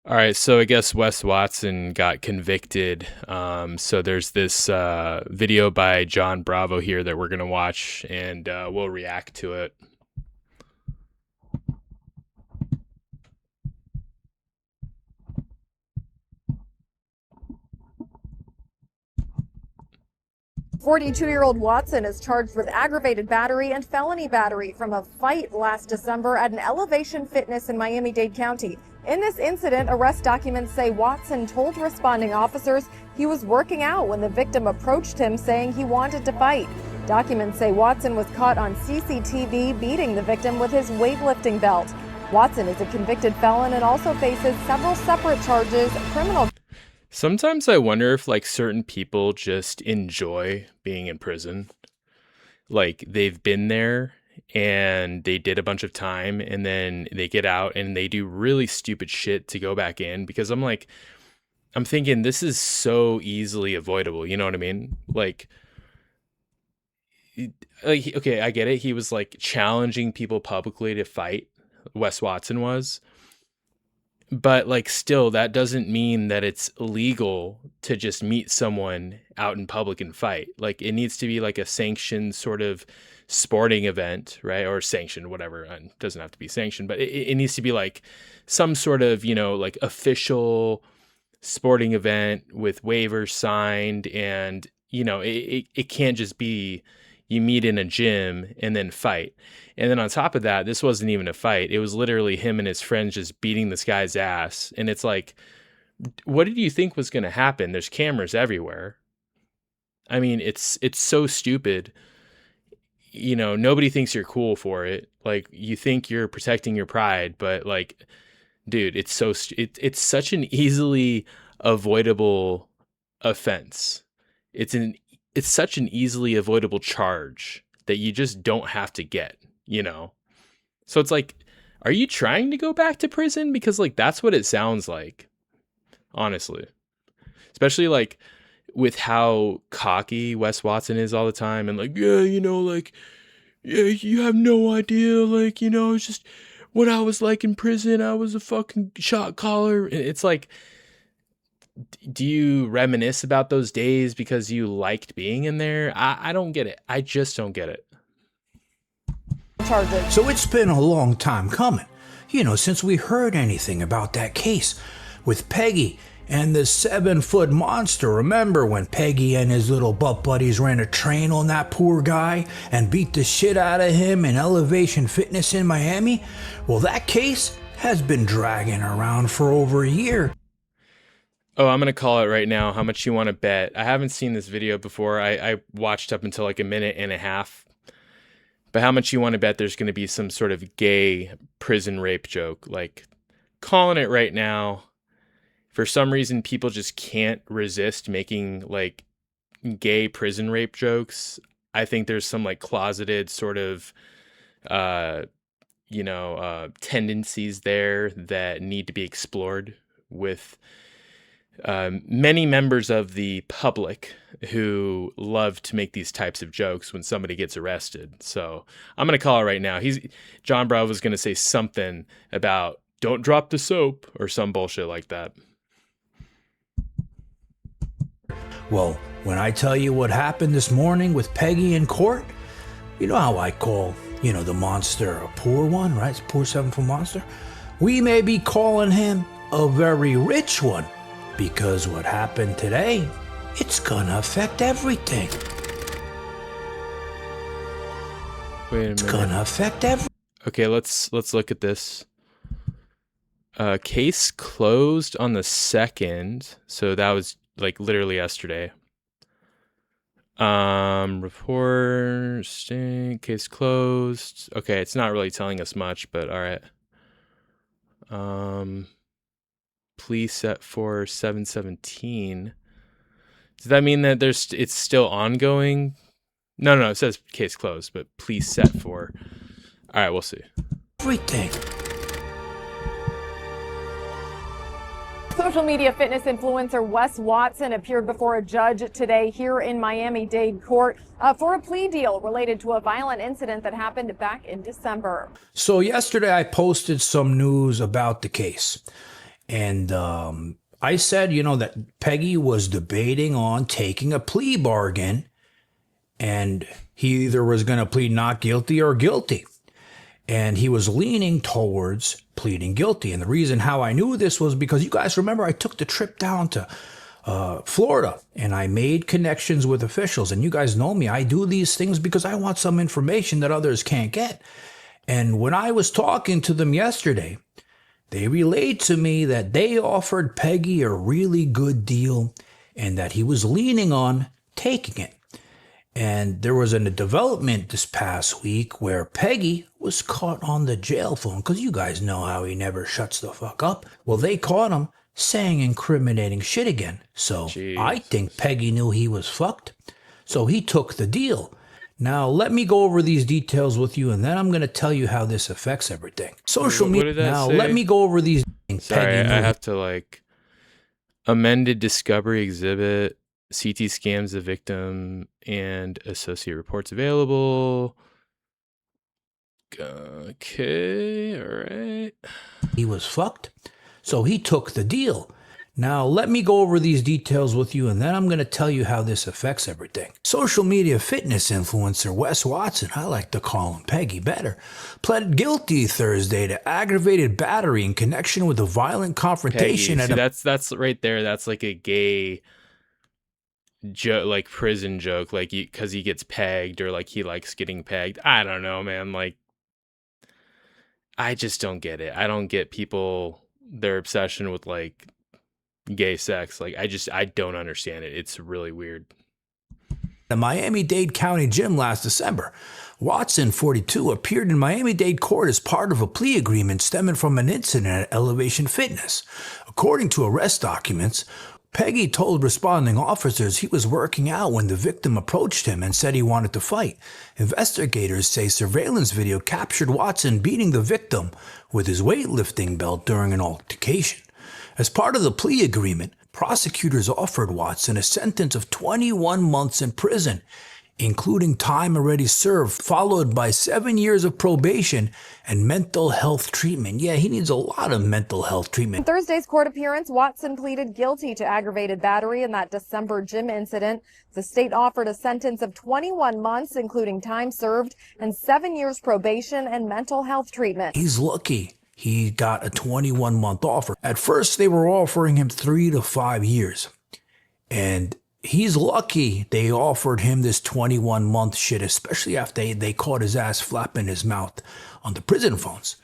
All right, so I guess Wes Watson got convicted. So there's this video by John Bravo here that we're gonna watch, and we'll react to it. 42-year-old Watson is charged with aggravated battery and felony battery from a fight last December at an Elevation Fitness in Miami-Dade County. In this incident, arrest documents say Watson told responding officers he was working out when the victim approached him saying he wanted to fight. Documents say Watson was caught on CCTV beating the victim with his weightlifting belt. Watson is a convicted felon and also faces several separate charges, criminal. Sometimes I wonder if like certain people just enjoy being in prison. Like they've been there and they did a bunch of time and then they get out and they do really stupid shit to go back in because I'm thinking this is so easily avoidable, you know what I mean? Okay, I get it. He was like challenging people publicly to fight. Wes Watson was. But like still that doesn't mean that it's illegal to just meet someone out in public and fight. Like it needs to be like a sanctioned sort of sporting event, right? Or sanctioned, whatever. It doesn't have to be sanctioned, but it needs to be like some sort of, like official sporting event with waivers signed. And, it can't just be you meet in a gym and then fight. And then on top of that, this wasn't even a fight. It was literally him and his friends just beating this guy's ass. And it's like, what did you think was going to happen? There's cameras everywhere. I mean, it's so stupid. Nobody thinks you're cool for it. Like you think you're protecting your pride, but like, dude, it's such an easily avoidable offense. It's such an easily avoidable charge that you just don't have to get, So it's like, are you trying to go back to prison? Because like that's what it sounds like, honestly. Especially like with how cocky Wes Watson is all the time and like, yeah, yeah, you have no idea, like, it's just what I was like in prison. I was a fucking shot caller. It's like, do you reminisce about those days because you liked being in there? I don't get it. I just don't get it. Charges. So it's been a long time coming, since we heard anything about that case with Peggy and the 7-foot monster. Remember when Peggy and his little butt buddies ran a train on that poor guy and beat the shit out of him in Elevation Fitness in Miami? Well, that case has been dragging around for over a year. Oh, I'm going to call it right now. How much you want to bet? I haven't seen this video before. I watched up until like a minute and a half. But how much you want to bet there's going to be some sort of gay prison rape joke? Like, calling it right now. For some reason, people just can't resist making like gay prison rape jokes. I think there's some like closeted sort of, tendencies there that need to be explored with many members of the public who love to make these types of jokes when somebody gets arrested. So I'm going to call it right now. John Bravo is going to say something about don't drop the soap or some bullshit like that. Well, when I tell you what happened this morning with Peggy in court, you know how I call, the monster a poor one, right? It's a poor 7-foot monster. We may be calling him a very rich one. Because what happened today, it's gonna affect everything. Wait a minute. It's gonna affect everything. Okay, let's look at this. Case closed on the 2nd, so that was like literally yesterday. Report sting, case closed. Okay, it's not really telling us much, but all right. Plea set for 7/17. Does that mean that it's still ongoing? No, it says case closed, but plea set for. All right, we'll see. Everything. Social media fitness influencer Wes Watson appeared before a judge today here in Miami-Dade court for a plea deal related to a violent incident that happened back in December. So yesterday I posted some news about the case. And I said, that Peggy was debating on taking a plea bargain, and he either was going to plead not guilty or guilty. And he was leaning towards pleading guilty. And the reason how I knew this was because you guys remember I took the trip down to Florida and I made connections with officials. And you guys know me. I do these things because I want some information that others can't get. And when I was talking to them yesterday, they relayed to me that they offered Peggy a really good deal and that he was leaning on taking it. And there was a development this past week where Peggy was caught on the jail phone, because you guys know how he never shuts the fuck up. Well, they caught him saying incriminating shit again. So I Jesus. think Peggy knew he was fucked. So he took the deal. Now, let me go over these details with you, and then I'm going to tell you how this affects everything. Social What media. did that Now, say? let me go over these. Sorry, Peggy I knew have to like amended discovery exhibit, CT scans the victim, and associate reports available. Okay, all right. he was fucked. So he took the deal. Now, let me go over these details with you, and then I'm going to tell you how this affects everything. Social media fitness influencer Wes Watson, I like to call him Peggy better, pled guilty Thursday to aggravated battery in connection with a violent confrontation Peggy. at See, a that's right there. That's like a gay joke, like prison joke, like because he gets pegged or like he likes getting pegged. I don't know, man. Like, I just don't get it. I don't get people their obsession with like gay sex. Like, I don't understand it. It's really weird. the Miami-Dade County gym last December. Watson, 42, appeared in Miami-Dade court as part of a plea agreement stemming from an incident at Elevation Fitness. According to arrest documents, Peggy told responding officers he was working out when the victim approached him and said he wanted to fight. Investigators say surveillance video captured Watson beating the victim with his weightlifting belt during an altercation. As part of the plea agreement, prosecutors offered Watson a sentence of 21 months in prison, including time already served, followed by 7 years of probation and mental health treatment. Yeah, he needs a lot of mental health treatment. In Thursday's court appearance, Watson pleaded guilty to aggravated battery in that December gym incident. The state offered a sentence of 21 months, including time served, and 7 years probation and mental health treatment. He's lucky he got a 21-month offer. At first, they were offering him 3 to 5 years. And he's lucky they offered him this 21-month shit, especially after they caught his ass flapping his mouth on the prison phones.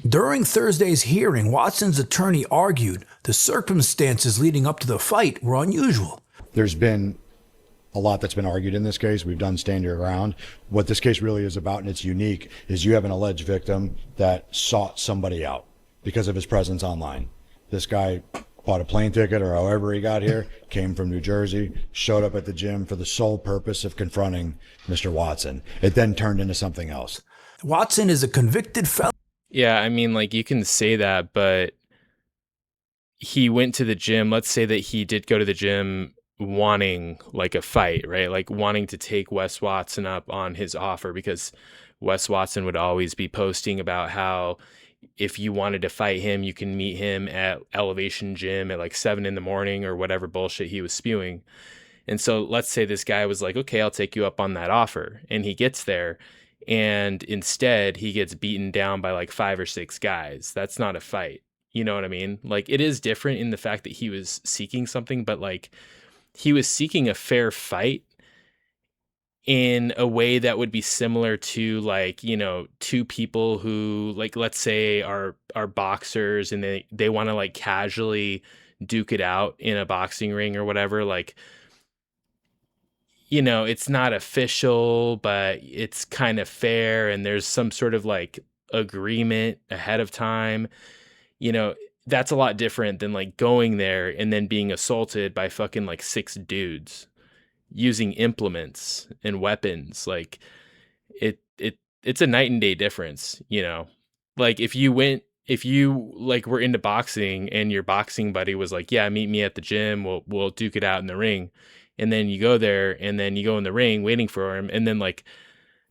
During Thursday's hearing, Watson's attorney argued the circumstances leading up to the fight were unusual. There's been a lot that's been argued in this case. We've done stand your ground. What this case really is about, and it's unique, is you have an alleged victim that sought somebody out because of his presence online. This guy bought a plane ticket or however he got here, came from New Jersey, showed up at the gym for the sole purpose of confronting Mr. Watson. It then turned into something else. Watson is a convicted felon. Yeah, I mean, like, you can say that, but he went to the gym. Let's say that he did go to the gym wanting like a fight, right? Like wanting to take Wes Watson up on his offer, because Wes Watson would always be posting about how if you wanted to fight him, you can meet him at Elevation Gym at like 7 a.m. or whatever bullshit he was spewing. And so let's say this guy was like, okay, I'll take you up on that offer. And he gets there and instead he gets beaten down by like 5 or 6 guys. That's not a fight. You know what I mean? Like, it is different in the fact that he was seeking something, but like, he was seeking a fair fight in a way that would be similar to like, you know, two people who like, let's say are boxers and they want to like casually duke it out in a boxing ring or whatever. Like, you know, it's not official, but it's kind of fair. And there's some sort of like agreement ahead of time, you know. That's a lot different than like going there and then being assaulted by fucking like 6 dudes using implements and weapons. Like it's a night and day difference, you know. Like if you like were into boxing and your boxing buddy was like, yeah, meet me at the gym, we'll duke it out in the ring. And then you go there and then you go in the ring waiting for him, and then like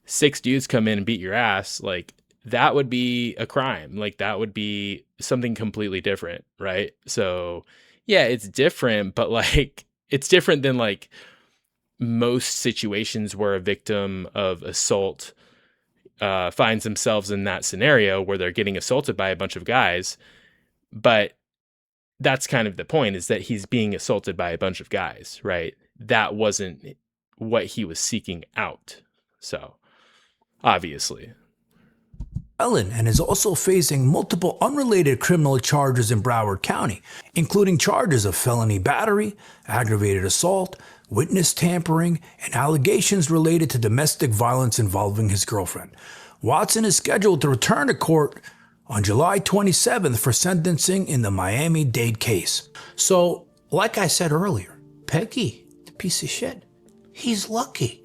6 dudes come in and beat your ass. Like, that would be a crime. Like that would be something completely different, right? So yeah, it's different, but like it's different than like most situations where a victim of assault finds themselves in that scenario where they're getting assaulted by a bunch of guys. But that's kind of the point, is that he's being assaulted by a bunch of guys, right? That wasn't what he was seeking out. So obviously. Ellen, and is also facing multiple unrelated criminal charges in Broward County, including charges of felony battery, aggravated assault, witness tampering, and allegations related to domestic violence involving his girlfriend. Watson is scheduled to return to court on July 27th for sentencing in the Miami-Dade case. So, like I said earlier, Peggy, the piece of shit, he's lucky.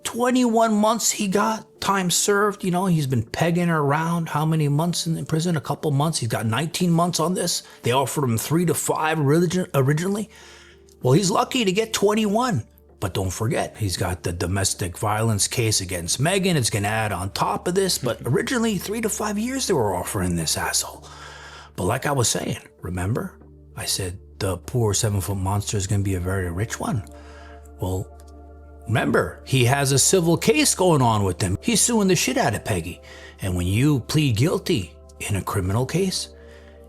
21 months he got, time served. You know, he's been pegging her around. How many months in prison? A couple months. He's got 19 months on this. They offered him 3 to 5 originally. Well, he's lucky to get 21. But don't forget, he's got the domestic violence case against Megan. It's going to add on top of this. But originally, 3 to 5 years they were offering this asshole. But like I was saying, remember? I said the poor 7-foot monster is going to be a very rich one. Well, remember, he has a civil case going on with him. He's suing the shit out of Peggy. And when you plead guilty in a criminal case,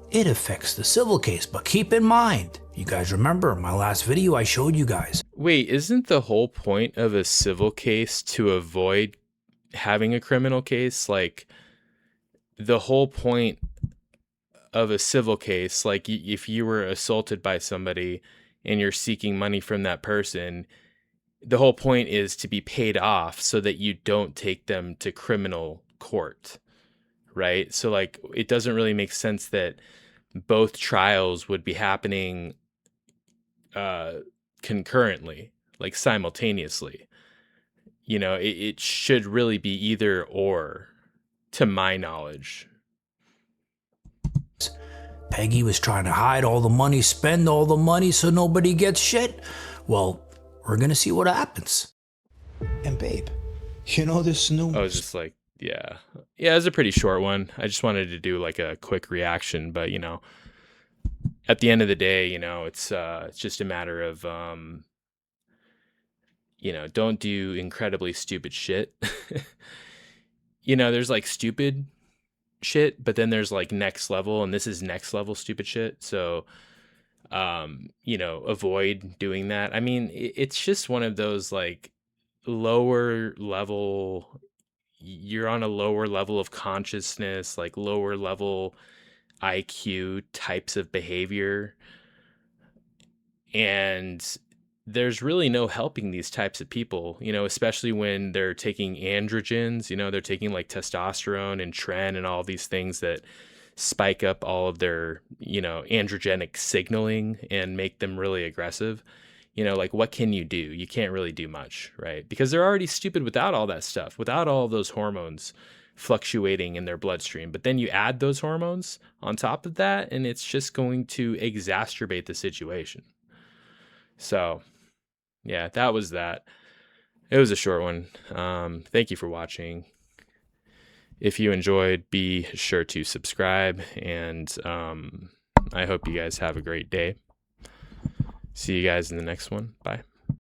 it affects the civil case. But keep in mind, you guys remember my last video I showed you guys. Wait, isn't the whole point of a civil case to avoid having a criminal case? Like, the whole point of a civil case, like if you were assaulted by somebody and you're seeking money from that person, the whole point is to be paid off so that you don't take them to criminal court, right? So like, it doesn't really make sense that both trials would be happening concurrently, like simultaneously. You know, it should really be either or, to my knowledge. Peggy was trying to hide all the money, spend all the money so nobody gets shit. Well, we're going to see what happens. And babe, you know this new... I was just like, yeah, it was a pretty short one. I just wanted to do like a quick reaction, but you know, at the end of the day, you know, it's just a matter of, you know, don't do incredibly stupid shit. You know, there's like stupid shit, but then there's like next level, and this is next level stupid shit. So, you know, avoid doing that. I mean, it's just one of those like lower level, you're on a lower level of consciousness, like lower level IQ types of behavior. And there's really no helping these types of people, you know, especially when they're taking androgens, you know, they're taking like testosterone and tren and all these things that spike up all of their, you know, androgenic signaling and make them really aggressive. You know, like what can you do? You can't really do much, right? Because they're already stupid without all that stuff, without all of those hormones fluctuating in their bloodstream. But then you add those hormones on top of that, and it's just going to exacerbate the situation. So, yeah, that was that. It was a short one. Thank you for watching. If you enjoyed, be sure to subscribe, and I hope you guys have a great day. See you guys in the next one. Bye.